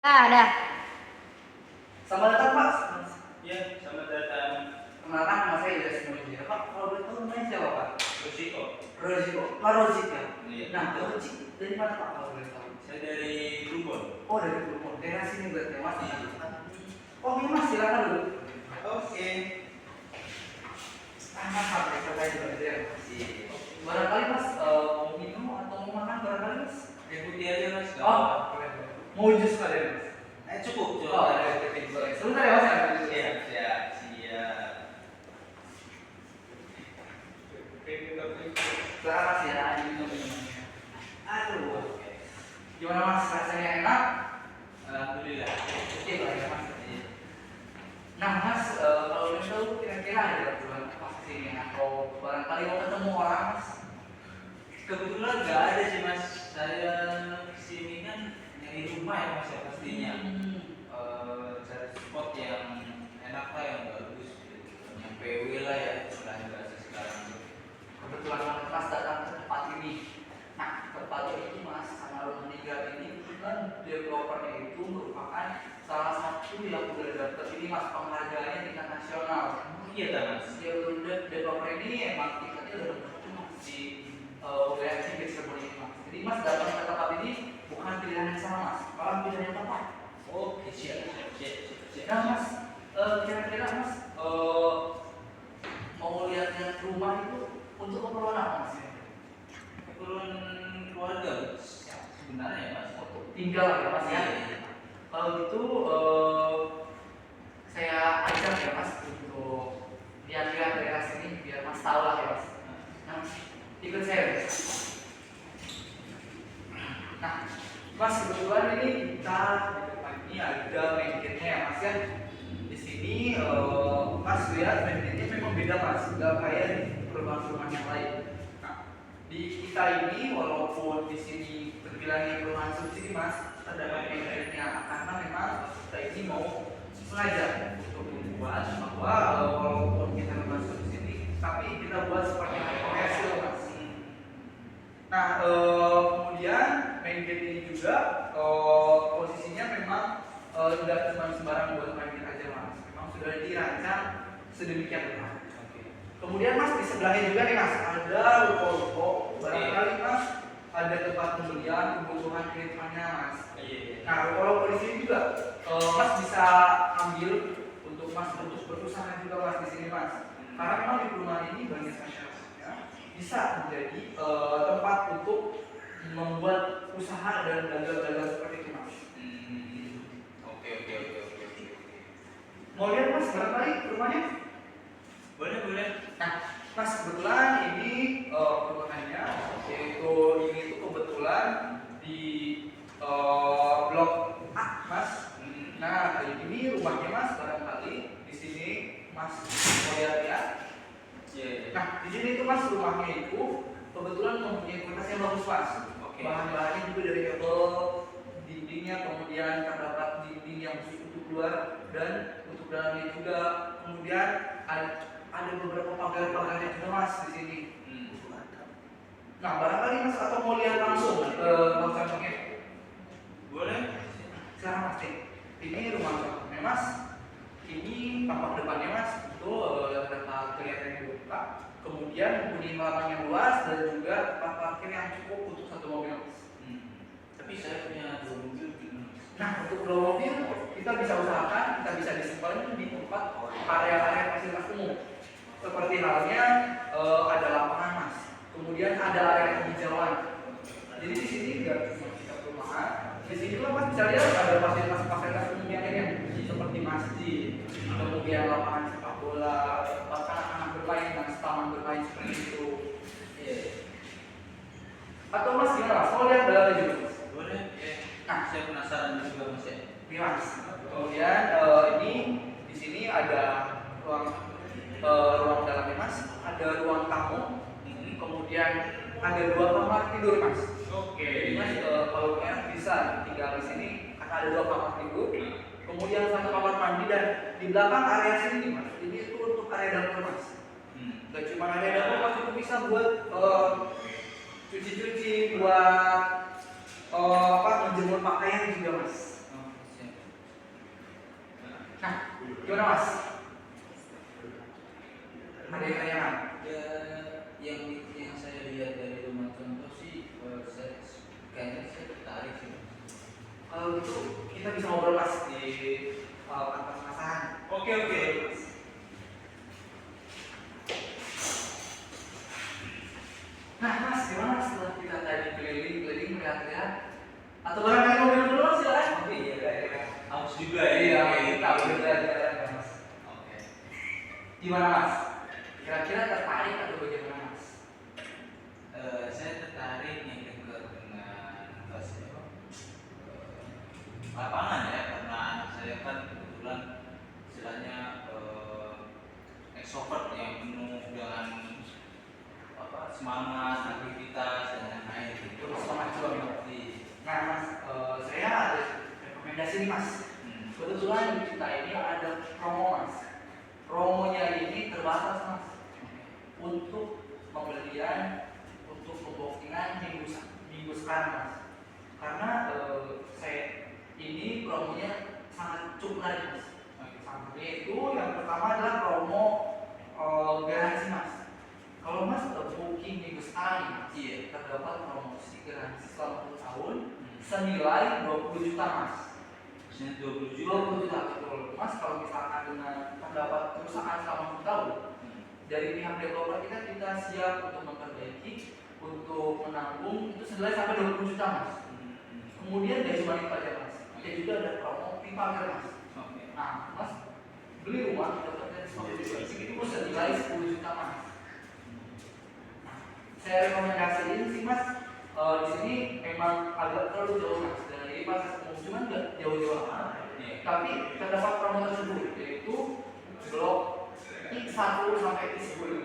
Ada. Selamat datang Pak. Ya, selamat datang. Kenalkan nama saya Yudas Mulia. Pak, kalau boleh tahu namanya siapa Pak? Rosiko. Rosiko. Pak Rosik ya? Iya. Nah, Rosik dari mana Pak kalau boleh tahu? Saya dari Plumbon. Oh, dari Plumbon. Daerah sini berarti ya, Mas. Oh, iya Mas, silakan dulu. Oke. Mas, apa yang saya juga ya? Barangkali Mas mau minum atau mau makan barangkali Mas? Yang putih aja mas. Oh, mau jus kalian Mas? Cukup. Oh, ada boleh. Sebentar ya Mas. Siap, siap, siap. Silakan Mas ya, ini minum-minumnya. Aduh. Gimana Mas, rasanya enak? Alhamdulillah. Oke lah ya Mas. Nah Mas, kalau boleh tahu kira-kira ada keperluan apa sih atau barangkali mau ketemu orang Mas? Kebetulan nggak ada sih mas. Saya kesini kan nyari rumah ya mas ya pastinya. Cari spot yang enak lah, yang bagus, gitu. Yang PW lah ya istilahnya bahasa sekarang. Kebetulan banget Mas datang ke tempat ini. Nah, tempat ini Mas, sama rumah Niga ini kan developernya itu merupakan salah satu yang udah dapet ini Mas penghargaannya tingkat nasional. Iya tak mas. Ya udah developer ini emang tingkatnya udah dapet Mas di wilayah Cibic seperti ini Mas. Jadi Mas datang ke tempat ini bukan pilihan yang salah Mas, malah pilihan yang tepat. Oke, siap. Nah Mas, kira-kira Mas mau lihat rumah itu untuk keperluan apa Mas? Keperluan keluarga sebenarnya ya mas. Tinggal ya Mas ya. Iya. Kalau gitu saya ajak ya Mas untuk lihat-lihat daerah sini biar Mas tahu lah ya Mas. Nah, ikut saya Mas. Nah, Mas kebetulan ini kita di depan ini ada main gate-nya ya Mas ya. Di sini Mas lihat main gate-nya memang beda Mas, nggak kayak di perumahan-perumahan yang lain. Nah, di kita ini walaupun di sini terbilangnya perumahan subsidi Mas, terdapat main gate-nya karena memang kita ini mau sengaja untuk membuat bahwa walaupun kita masuk di sini, tapi kita buat seperti komersil Mas. Nah, kemudian main gate ini juga posisinya memang tidak cuma sembarang buat main gate aja Mas. Memang sudah dirancang sedemikian rupa. Kemudian Mas di sebelahnya juga nih Mas ada ruko-ruko. Barangkali Mas ada tempat pembelian kebutuhan kirimannya Mas. Nah, ruko-ruko di sini juga Mas bisa ambil untuk Mas untuk berusaha juga Mas di sini Mas. Karena memang di perumahan ini banyak masyarakatnya bisa menjadi tempat untuk membuat usaha dan dagang-dagang seperti itu Mas. Oke. Mau lihat Mas barangkali rumahnya? Boleh. Nah, Mas kebetulan ini perumahannya yaitu ini tuh kebetulan di blok A Mas. Nah, ini rumahnya Mas barangkali di sini Mas mau lihat. Nah, di sini tuh Mas rumahnya itu kebetulan mempunyai kualitas yang bagus Mas. Bahan-bahannya juga dari mebel, dindingnya kemudian terdapat dinding yang khusus untuk luar dan untuk dalamnya juga. Kemudian ada beberapa pagar-pagarnya juga Mas di sini. Nah, barangkali Mas atau mau lihat langsung rumah contohnya? Boleh. Sekarang Mas, ini rumah contohnya Mas. Ini tampak depannya Mas, itu dapat kelihatan dibuka. Kemudian mempunyai halaman yang luas dan juga tempat parkir yang cukup untuk satu mobil Mas. Tapi saya punya 2 mobil gimana? Nah, untuk 2 mobil kita bisa usahakan, kita bisa disimpan di tempat area-area fasilitas umum. Seperti halnya ada lapangan Mas. Kemudian ada area penghijauan. Jadi di sini tidak cuma kita perumahan. Di sini juga Mas bisa lihat ada fasilitas umum yang lainnya seperti masjid, kemudian lapangan sepak bola, tempat anak-anak bermain dan taman bermain seperti itu. Atau Mas gimana Mas? Mau lihat dalamnya juga Mas? Boleh. Nah, Saya penasaran juga mas ya. ini Mas. Kemudian ini di sini ada ruang dalamnya Mas, ada ruang tamu, kemudian ada 2 kamar tidur Mas. Jadi Mas kalau bisa tinggal di sini karena ada 2 kamar tidur, kemudian 1 kamar mandi dan di belakang area sini nih Mas. Ini itu untuk area dapur Mas. Gak cuma area dapur Mas, itu bisa buat cuci-cuci, buat menjemur pakaian juga Mas. Nah, gimana mas? Ada yang tanyakan? Ya, yang saya lihat dari rumah contoh sih, kayaknya saya tertarik sih. Kalau gitu kita bisa ngobrol mas di kantor pemasaran. Oke. Nah mas, gimana setelah kita tadi keliling melihat-lihat? Atau barangkali mau minum dulu mas, silakan. Oke, ya. Haus juga ya. Iya, kayak kita gitu. berjalan-jalan ya mas. Oke. Gimana mas? Kira-kira tertarik atau bagaimana mas? Saya tertarik yang dekat dengan lapangan ya, karena anak saya kan kebetulan istilahnya extrovert yang penuh dengan semangat, aktivitas dan lain-lain gitu. Terus semangat juang ya. Di Nah mas, saya ada rekomendasi nih mas. Kebetulan di kita ini ada promo mas. Promonya ini terbatas mas. Untuk pembelian, untuk pembookingan minggu sekarang mas. Karena saya ini promonya sangat cukup menarik mas. Sampainya itu yang pertama adalah promo garansi mas. Kalau mas booking minggu sekarang nih mas, Iya. terdapat promosi garansi selama 1 tahun senilai 20 juta mas. 20 juta. 20 juta betul. Mas kalau misalkan dengan terdapat kerusakan selama 1 tahun, dari pihak developer kita siap untuk memperbaiki, untuk menanggung itu senilai sampai 20 juta mas. Kemudian dari cuma itu aja mas. Dan juga ada promo pipagar mas. Oke. Nah mas beli rumah dapatnya diskon itu senilai 10 juta mas. Nah, saya rekomendasiin sih mas, di sini memang agak terlalu jauh mas dari pasar umum, cuman nggak jauh-jauh amat. Tapi terdapat promo tersebut yaitu blok I1 sampai I10.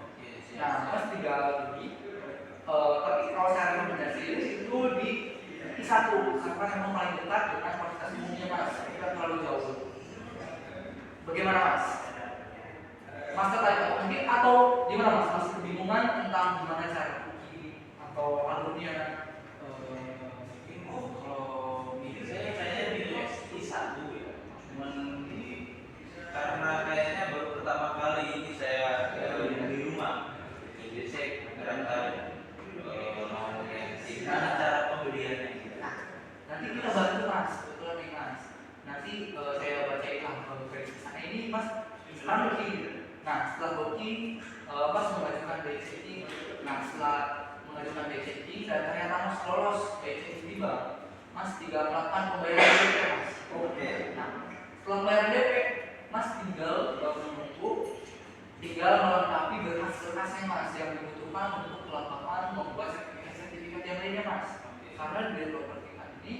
Oke, siap. Nah, mas tinggal beli. Tapi kalau saya rekomendasiin itu di I1 karena memang paling dekat dengan fasilitas umumnya mas. Tidak terlalu jauh. Bagaimana mas? Mas tertarik mungkin atau gimana mas? Mas kebingungan tentang gimana cara booking atau alurnya? Kalau ini saya kayaknya pilih I1 ya. Cuman karena kayaknya baru pertama kali ini saya di rumah. Jadi saya kurang tahu mau gimana cara pembeliannya. Nah, nanti kita bantu mas, betul nih mas. Nanti saya bacain lah versi sana ini mas. Sekarang booking. Nah, setelah booking, mas mengajukan day checking. Nah, setelah mengajukan day checking dan ternyata mas lolos day checking di bank, mas tinggal melakukan pembayaran DP mas. Oke. Nah, setelah pembayaran DP, mas tinggal menunggu, tinggal melengkapi berkas-berkasnya mas yang dibutuhkan untuk kelengkapan membuat sertifikat yang lainnya mas. Karena di developer kita ini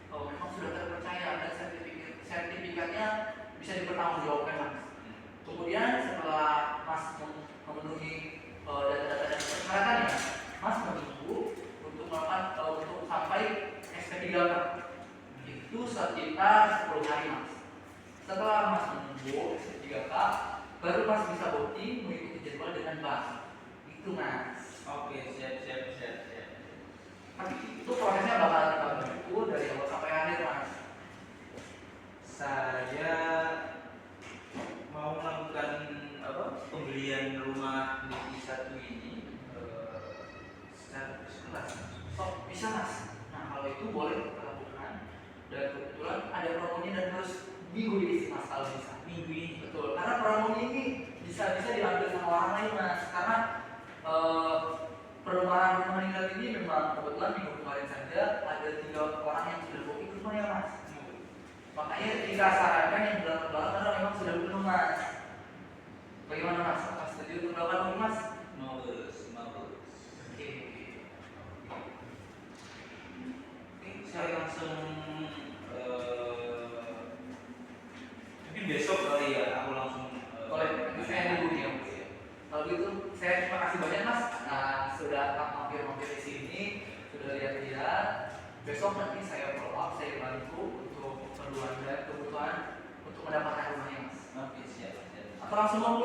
memang sudah terpercaya dan sertifikatnya bisa dipertanggungjawabkan mas. Kemudian setelah mas memenuhi data-data dan persyaratannya, mas menunggu untuk melakukan untuk sampai SP3K itu sekitar 10 hari mas. Setelah mas menunggu SP3K, baru mas bisa booking mengikuti jadwal dengan bank. Itu mas. Oke, siap. Tapi itu prosesnya bakal begitu dari awal sampai akhir mas. Saya mau melakukan pembelian rumah di I1 ini secara kelas. Bisa mas. Nah kalau itu boleh kita lakukan. Dan kebetulan ada promonya dan harus minggu ini sih mas kalau bisa. Minggu ini. Betul. Karena promo ini bisa diambil sama orang lain mas. Karena perumahan rumah tinggal ini memang kebetulan minggu kemarin saja ada 3 orang yang sudah booking rumahnya mas. Makanya kita sarankan yang belakang karena memang sudah penuh mas. Bagaimana mas? Apa setuju untuk melakukan booking mas? Bagus. Oke. Saya langsung mungkin besok kali ya aku langsung Boleh, nanti saya nunggu ya. Kalau gitu saya terima kasih banyak mas. Nah, sudah mampir di sini, sudah lihat-lihat. Besok nanti saya follow up, saya bantu untuk keperluan dan kebutuhan untuk mendapatkan rumahnya mas. Oke, siap. Atau langsung mau